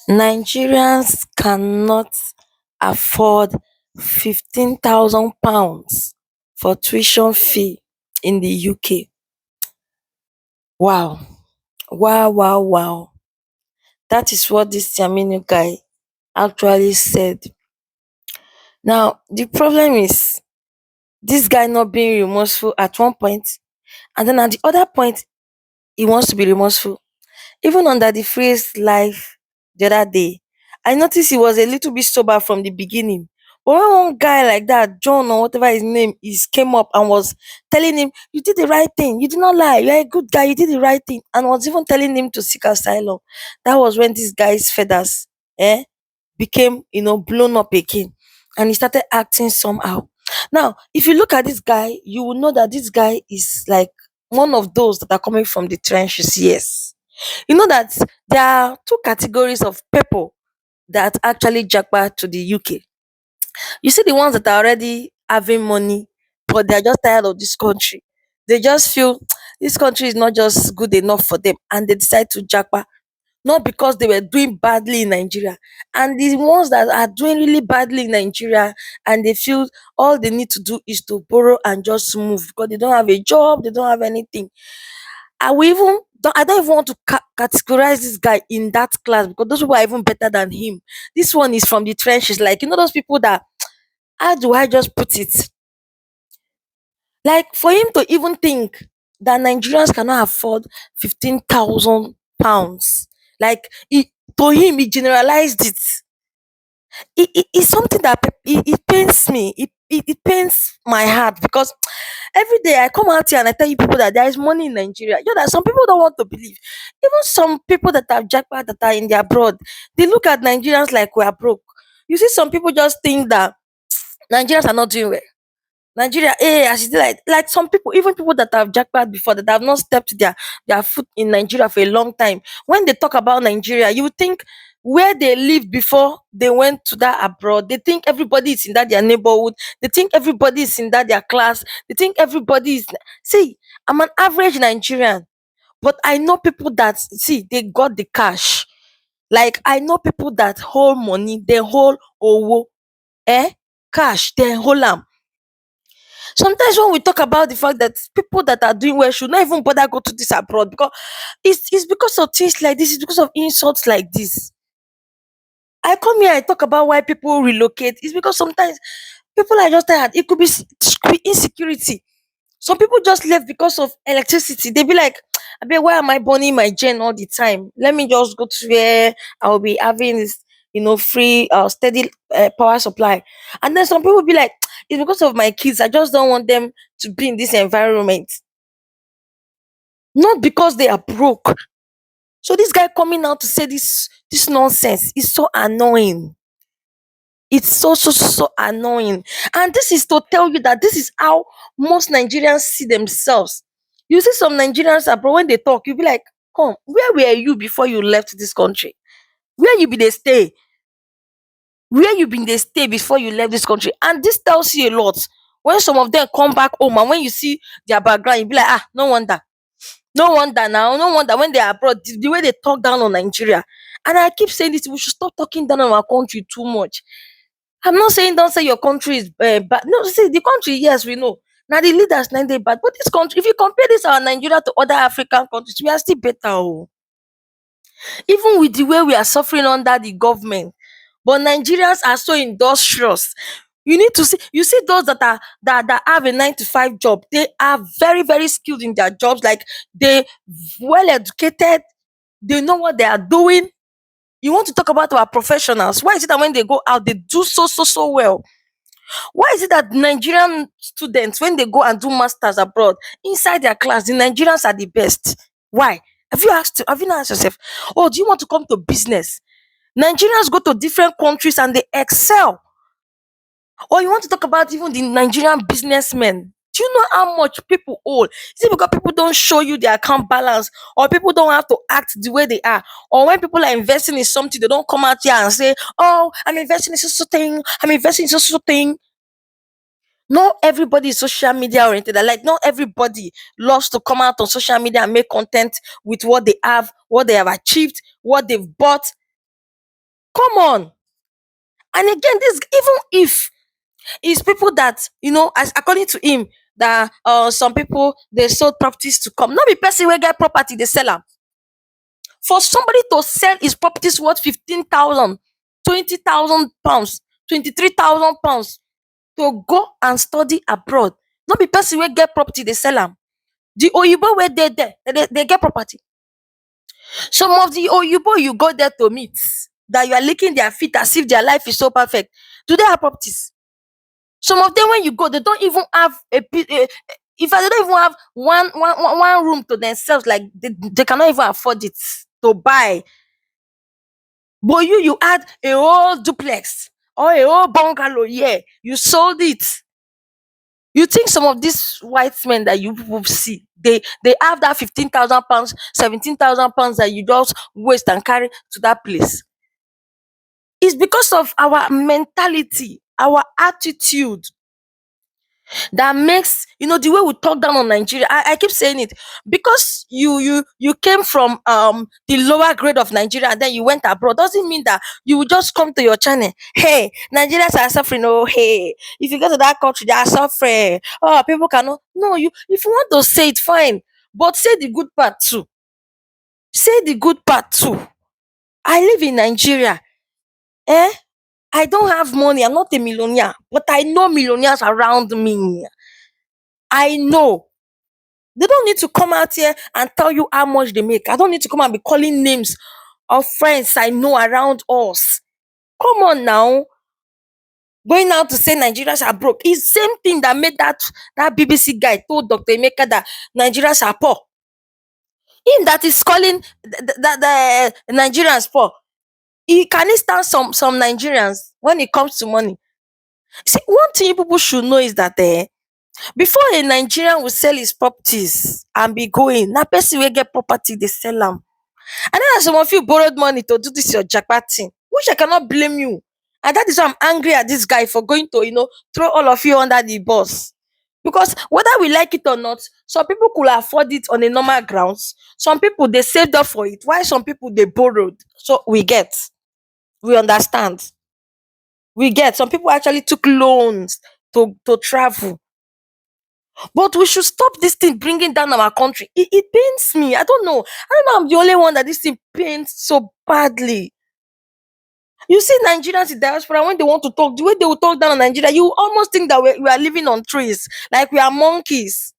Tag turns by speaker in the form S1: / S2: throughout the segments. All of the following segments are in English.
S1: Nigerians cannot afford £15,000 for tuition fee in the UK. Wow, wow, wow, wow. That is what this Yaminu guy actually said. Now, the problem is this guy not being remorseful at one point, and then at the other point, he wants to be remorseful. Even under the phrase life the other day, I noticed he was a little bit sober from the beginning. But when one guy like that, John or whatever his name is, came up and was telling him, "You did the right thing, you did not lie, you're a good guy, you did the right thing," and was even telling him to seek asylum, that was when this guy's feathers became, blown up again. And he started acting somehow. Now, if you look at this guy, you will know that this guy is like one of those that are coming from the trenches. Yes, you know that there are two categories of people that actually jackpot to the UK. You see the ones that are already having money, but they're just tired of this country. They just feel this country is not just good enough for them, and they decide to jackpot, not because they were doing badly in Nigeria. And the ones that are doing really badly in Nigeria, and they feel all they need to do is to borrow and just move because they don't have a job, they don't have anything. I don't even want to categorize this guy in that class because those people are even better than him. This one is from the trenches, like those people that, how do I just put it? Like for him to even think that Nigerians cannot afford £15,000, like to him, he generalized it. It's something that it pains me. It pains my heart because every day I come out here and I tell you people that there is money in Nigeria. You know that some people don't want to believe. Even some people that have jackpot that are in the abroad, they look at Nigerians like we are broke. You see, some people just think that Nigerians are not doing well. Nigeria, as you did, like some people, even people that have jackpot before, that have not stepped their foot in Nigeria for a long time. When they talk about Nigeria, you would think where they lived before they went to that abroad. They think everybody is in that their neighborhood. They think everybody is in that their class. They think everybody is. See, I'm an average Nigerian, but I know people that see they got the cash. Like I know people that hold money, they hold owo, eh, cash, they hold them. Sometimes when we talk about the fact that people that are doing well should not even bother go to this abroad because it's because of things like this, it's because of insults like this. I come here, I talk about why people relocate. It's because sometimes people are just tired. It could be insecurity. Some people just left because of electricity. They be like, I mean, why am I burning my gen all the time? Let me just go to where I'll be having this, free, steady power supply. And then some people be like, it's because of my kids. I just don't want them to be in this environment. Not because they are broke. So this guy coming out to say this nonsense is so annoying. It's so annoying. And this is to tell you that this is how most Nigerians see themselves. You see some Nigerians abroad, when they talk, you be like, come, where were you before you left this country? Where you be they stay? Where you been they stay before you left this country? And this tells you a lot. When some of them come back home and when you see their background, you be like, no wonder. No wonder now, no wonder when they are abroad, the way they talk down on Nigeria. And I keep saying this, we should stop talking down on our country too much. I'm not saying don't say your country is bad. No, see the country, yes, we know. Now the leaders now they bad, but this country, if you compare this our Nigeria to other African countries, we are still better. Oh. Even with the way we are suffering under the government, but Nigerians are so industrious. You need to see, you see those that have a 9 to 5 job. They are very skilled in their jobs. Like they well educated. They know what they are doing. You want to talk about our professionals? Why is it that when they go out, they do so well? Why is it that Nigerian students, when they go and do masters abroad, inside their class, the Nigerians are the best? Why? Have you not asked yourself, oh, do you want to come to business? Nigerians go to different countries and they excel. Or you want to talk about even the Nigerian businessmen? Do you know how much people owe? Is it because people don't show you their account balance, or people don't have to act the way they are? Or when people are investing in something, they don't come out here and say, oh, I'm investing in such thing, I'm investing in such thing. Not everybody is social media oriented. Like not everybody loves to come out on social media and make content with what they have achieved, what they've bought. Come on. And again, this, even if it's people that, as according to him, that some people they sold properties to come. Not be person will get property, they sell them. For somebody to sell his properties worth 15,000, 20,000 pounds, 23,000 pounds to go and study abroad. Not be person will get property, they sell them. The Oyibo where they there, they get property. Some of the Oyibo you go there to meet, that you are licking their feet as if their life is so perfect. Do they have properties? Some of them, when you go, they don't even have if they don't even have one room to themselves, like they cannot even afford it to buy. But you had a whole duplex or a whole bungalow, yeah, you sold it. You think some of these white men that you will see, they have that 15,000 pounds, 17,000 pounds that you just waste and carry to that place? It's because of our mentality, our attitude, that makes, the way we talk down on Nigeria. I keep saying it, because you came from the lower grade of Nigeria and then you went abroad, doesn't mean that you will just come to your channel. Hey, Nigerians are suffering. Oh, hey, if you go to that country, they are suffering. Oh, people cannot. No, if you want to say it, fine, but say the good part too. Say the good part too. I live in Nigeria. Eh? I don't have money. I'm not a millionaire, but I know millionaires around me. I know. They don't need to come out here and tell you how much they make. I don't need to come and be calling names of friends I know around us. Come on now. Going out to say Nigerians are broke. It's same thing that made that BBC guy told Dr. Emeka that Nigerians are poor. Him that is calling the Nigerians poor. He can stand some Nigerians when it comes to money. See, one thing people should know is that before a Nigerian will sell his properties and be going, na person will get property, they sell them. And then some of you borrowed money to do this your jackpot thing, which I cannot blame you. And that is why I'm angry at this guy for going to, throw all of you under the bus. Because whether we like it or not, some people could afford it on a normal grounds. Some people they saved up for it, while some people they borrowed. So we understand. We get some people actually took loans to travel. But we should stop this thing bringing down our country. It pains me. I don't know. I'm the only one that this thing pains so badly. You see Nigerians in diaspora, when they want to talk, the way they will talk down on Nigeria, you almost think that we are living on trees, like we are monkeys.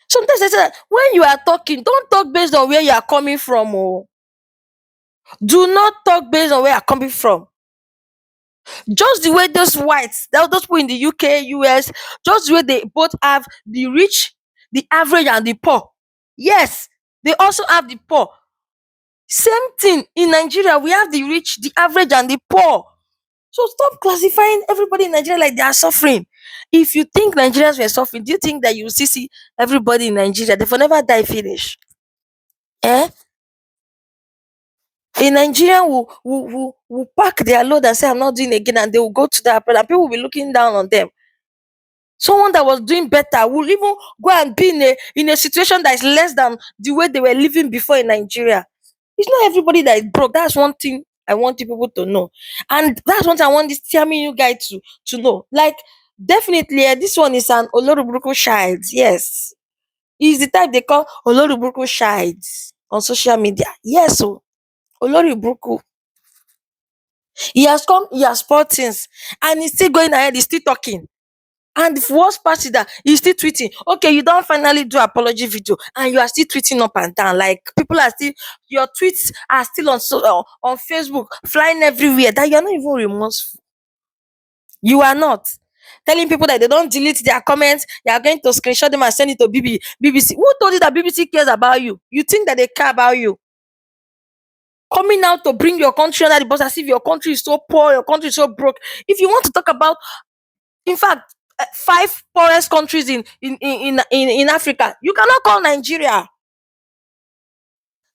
S1: Sometimes I say that when you are talking, don't talk based on where you are coming from. Oh. Do not talk based on where you are coming from. Just the way those whites, those people in the UK, US, just the way they both have the rich, the average, and the poor. Yes, they also have the poor. Same thing in Nigeria, we have the rich, the average, and the poor. So stop classifying everybody in Nigeria like they are suffering. If you think Nigerians were suffering, do you think that you will see everybody in Nigeria? They will never die finish. Eh? A Nigerian will pack their load and say, I'm not doing it again, and they will go to that place, and people will be looking down on them. Someone that was doing better will even go and be in a situation that is less than the way they were living before in Nigeria. It's not everybody that is broke. That's one thing I want you people to know. And that's one thing I want this you guy to know. Like, definitely, this one is an Olorubruku child. Yes. He's the type they call Olorubruku child on social media. Yes, so Olorubruku. He has come, he has bought things, and he's still going ahead, he's still talking. And the worst part is that he's still tweeting. Okay, you don't finally do apology video, and you are still tweeting up and down. Like, people are still, your tweets are still on Facebook, flying everywhere. That you're not even remorseful. You are not telling people that they don't delete their comments. You are going to screenshot them and send it to BBC. Who told you that BBC cares about you? You think that they care about you? Coming out to bring your country under the bus as if your country is so poor, your country is so broke. If you want to talk about, in fact, 5 poorest countries in Africa, you cannot call Nigeria.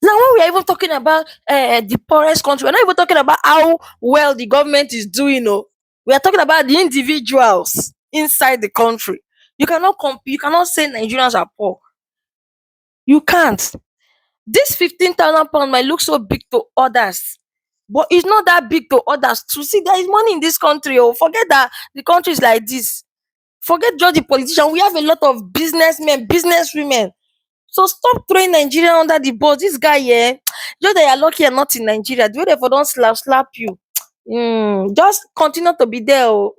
S1: Now, when we are even talking about the poorest country, we're not even talking about how well the government is doing. No, we are talking about the individuals inside the country. You cannot you cannot say Nigerians are poor. You can't. This 15,000 pounds might look so big to others. but it's not that big to others to see there is money in this country. Oh, forget that the country is like this. Forget just the politician. We have a lot of businessmen, businesswomen. So stop throwing Nigeria under the bus. This guy, yeah, just that you're lucky you're not in Nigeria. The way they for don't slap you. Just continue to be there. Oh.